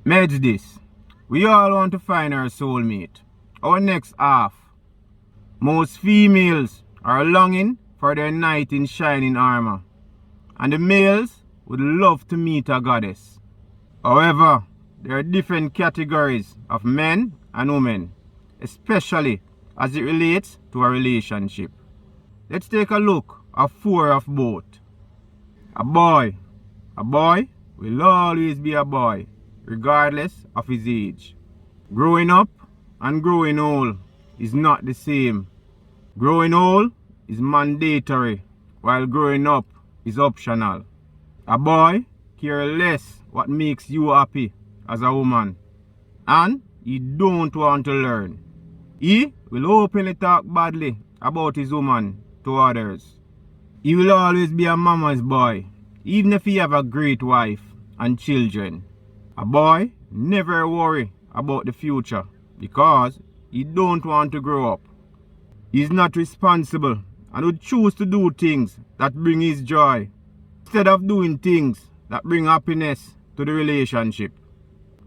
Meds this. We all want to find our soulmate, our next half. Most females are longing for their knight in shining armor, and the males would love to meet a goddess. However, there are different categories of men and women, especially as it relates to a relationship. Let's take a look at 4 of both. A boy. A boy will always be a boy, regardless of his age. Growing up and growing old is not the same. Growing old is mandatory, while growing up is optional. A boy cares less what makes you happy as a woman, and he don't want to learn. He will openly talk badly about his woman to others. He will always be a mama's boy, even if he have a great wife and children. A boy never worry about the future because he don't want to grow up. He is not responsible and would choose to do things that bring his joy instead of doing things that bring happiness to the relationship.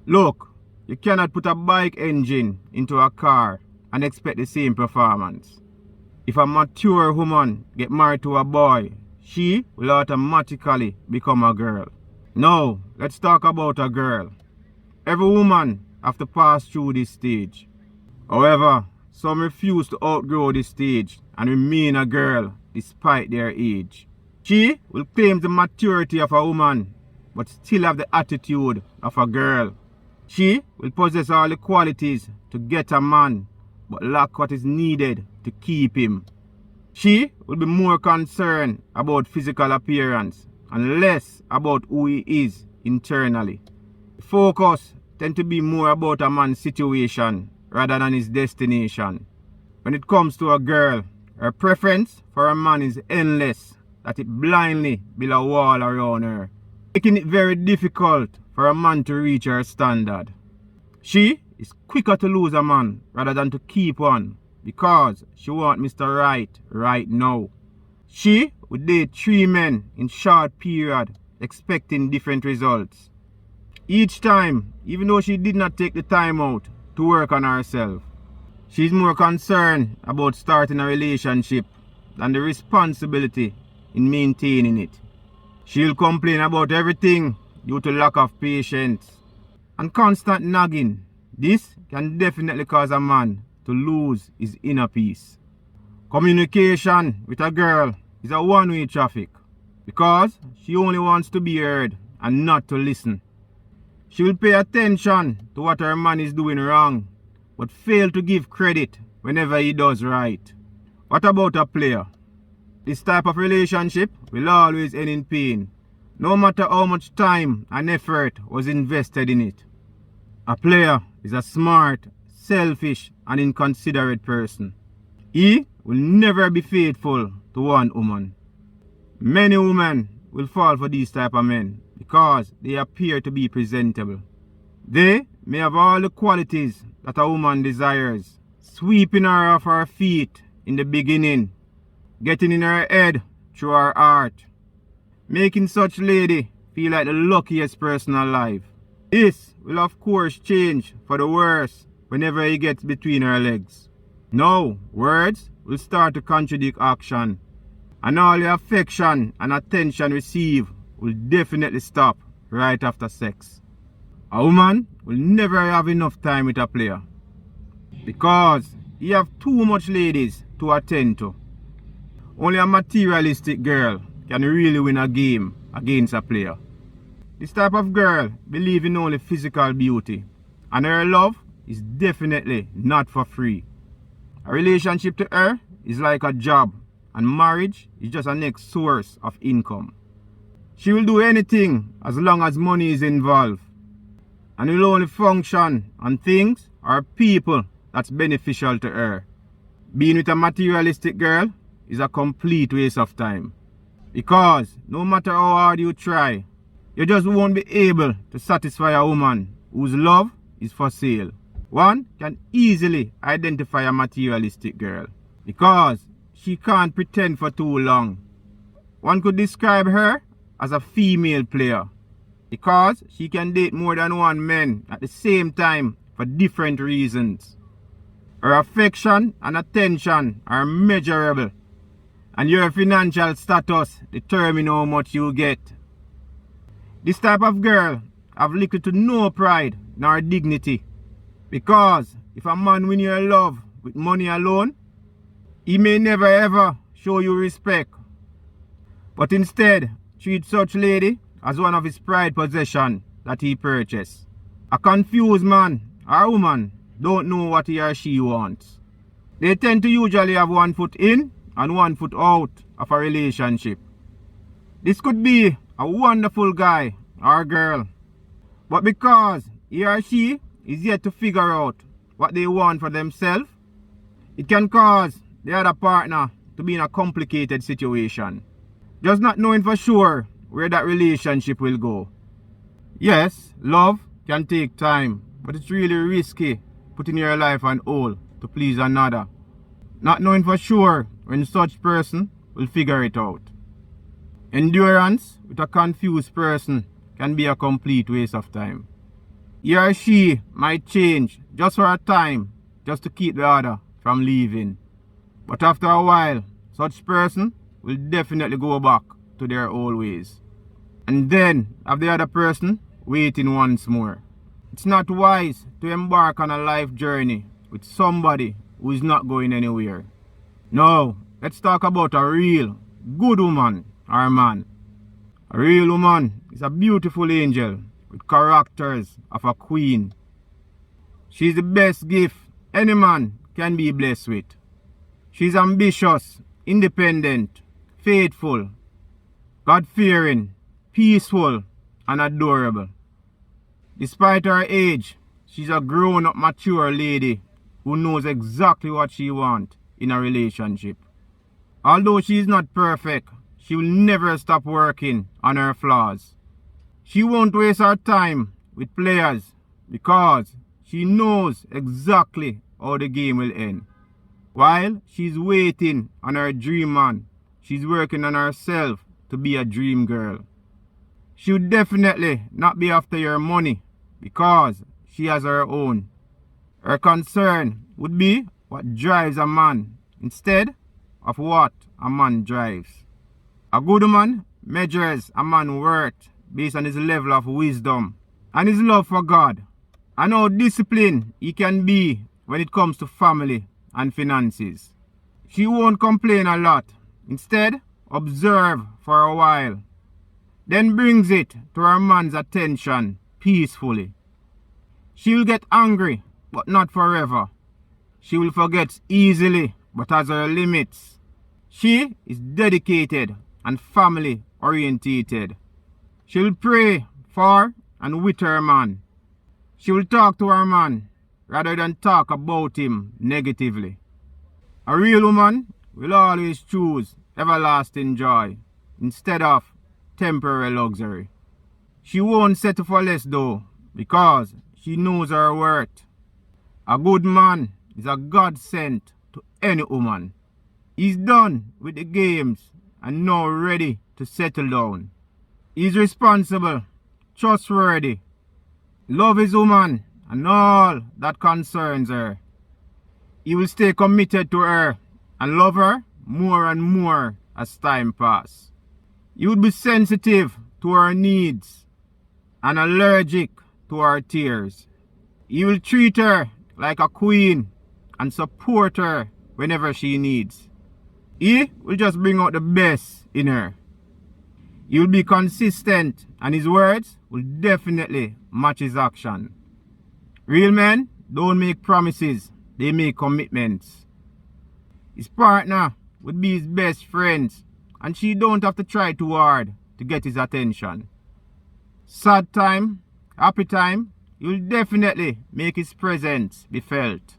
Look, you cannot put a bike engine into a car and expect the same performance. If a mature woman get married to a boy, she will automatically become a girl. Now, let's talk about a girl. Every woman has to pass through this stage. However, some refuse to outgrow this stage and remain a girl despite their age. She will claim the maturity of a woman, but still have the attitude of a girl. She will possess all the qualities to get a man, but lack what is needed to keep him. She will be more concerned about physical appearance and less about who he is internally. The focus tends to be more about a man's situation rather than his destination. When it comes to a girl, her preference for a man is endless, that it blindly builds a wall around her, making it very difficult for a man to reach her standard. She is quicker to lose a man rather than to keep one because she wants Mr. Right now. She would date 3 men in short period expecting different results. Each time, even though she did not take the time out to work on herself, she is more concerned about starting a relationship than the responsibility in maintaining it. She will complain about everything due to lack of patience and constant nagging. This can definitely cause a man to lose his inner peace. Communication with a girl is a one-way traffic because she only wants to be heard and not to listen. She will pay attention to what her man is doing wrong, but fail to give credit whenever he does right. What about a player? This type of relationship will always end in pain, no matter how much time and effort was invested in it. A player is a smart, selfish, and inconsiderate person. He will never be faithful to one woman. Many women will fall for these type of men because they appear to be presentable. They may have all the qualities that a woman desires, sweeping her off her feet in the beginning, getting in her head through her heart, making such lady feel like the luckiest person alive. This will of course change for the worse whenever he gets between her legs. Now, words will start to contradict action, and all the affection and attention received will definitely stop right after sex. A woman will never have enough time with a player because he have too much ladies to attend to. Only a materialistic girl can really win a game against a player. This type of girl believes in only physical beauty, and her love is definitely not for free. A relationship to her is like a job, and marriage is just a next source of income. She will do anything as long as money is involved, and will only function on things or people that's beneficial to her. Being with a materialistic girl is a complete waste of time, because no matter how hard you try, you just won't be able to satisfy a woman whose love is for sale. One can easily identify a materialistic girl because she can't pretend for too long. One could describe her as a female player. because she can date more than one man at the same time for different reasons. Her affection and attention are measurable, and your financial status determine how much you get. This type of girl have little to no pride nor dignity, because if a man win your love with money alone, he may never ever show you respect, but instead treat such lady as one of his prized possessions that he purchased. A confused man or woman don't know what he or she wants. They tend to usually have one foot in and one foot out of a relationship. This could be a wonderful guy or girl, but because he or she is yet to figure out what they want for themselves, it can cause the other partner to be in a complicated situation, just not knowing for sure where that relationship will go. Yes, love can take time, but it's really risky putting your life on hold to please another, not knowing for sure when such person will figure it out. Endurance with a confused person can be a complete waste of time. He or she might change just for a time, just to keep the other from leaving. But after a while, such person will definitely go back to their old ways, and then have the other person waiting once more. It's not wise to embark on a life journey with somebody who is not going anywhere. Now, let's talk about a real good woman or man. A real woman is a beautiful angel with characters of a queen. She's the best gift any man can be blessed with. She's ambitious, independent, faithful, God-fearing, peaceful, and adorable. Despite her age, she's a grown-up, mature lady who knows exactly what she wants in a relationship. Although she is not perfect, she will never stop working on her flaws. She won't waste her time with players because she knows exactly how the game will end. While she's waiting on her dream man, she's working on herself to be a dream girl. She would definitely not be after your money because she has her own. Her concern would be what drives a man instead of what a man drives. A good woman measures a man's worth based on his level of wisdom and his love for God, and how disciplined he can be when it comes to family and finances. She won't complain a lot. Instead, observe for a while, then brings it to her man's attention peacefully. She will get angry, but not forever. She will forget easily, but has her limits. She is dedicated and family orientated. She will pray for and with her man. She will talk to her man rather than talk about him negatively. A real woman will always choose everlasting joy instead of temporary luxury. She won't settle for less though, because she knows her worth. A good man is a godsend to any woman. He's done with the games and now ready to settle down. He's responsible, trustworthy, love his woman and all that concerns her. He will stay committed to her and love her more and more as time passes. He would be sensitive to her needs and allergic to her tears. He will treat her like a queen and support her whenever she needs. He will just bring out the best in her. He will be consistent and his words will definitely match his action. Real men don't make promises, they make commitments. His partner would be his best friend and she don't have to try too hard to get his attention. Sad time, happy time, he will definitely make his presence be felt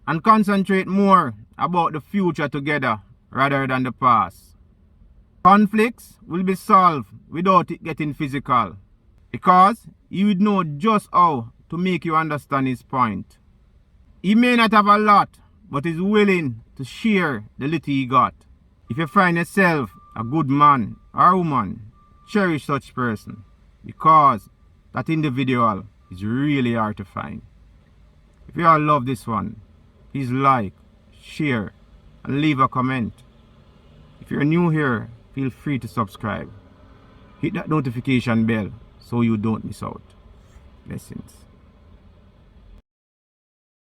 and concentrate more about the future together rather than the past. Conflicts will be solved without it getting physical, because he would know just how to make you understand his point. He may not have a lot, but is willing to share the little he got. If you find yourself a good man or woman, cherish such person. because that individual is really hard to find. If you all love this one, please like, share, and leave a comment. If you're new here, feel free to subscribe. Hit that notification bell so you don't miss out. Blessings.